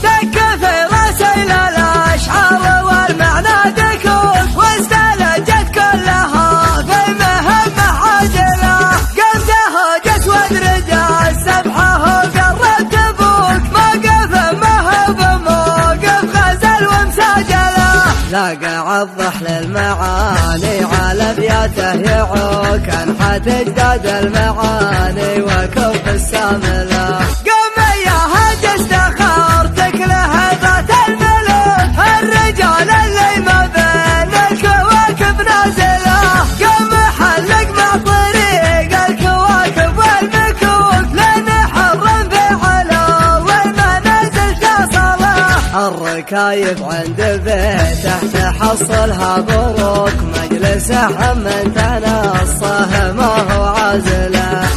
دق في رسيل الأشعار والمعنى دكوك، واستلجت كلها في مهمة عاجلة. قمته جت وادرج السبحة وقرب تبوك، موقف ما هو بموقف غزل ومساجلة. لاقى عضح للمعاني على ابياته يعوك، انحت اجداد المعاني وكف السامله. قم يا هجس تخارتك لهبات الملوك، الرجال اللي ما بين الكواكب نازله. قم حلق مع طريق الكواكب والمكوك، لان حرم فعله والمنازل تصله. الركايب عند بيته تحصلها بروك، مجلسه من تنصه ما هو عازله.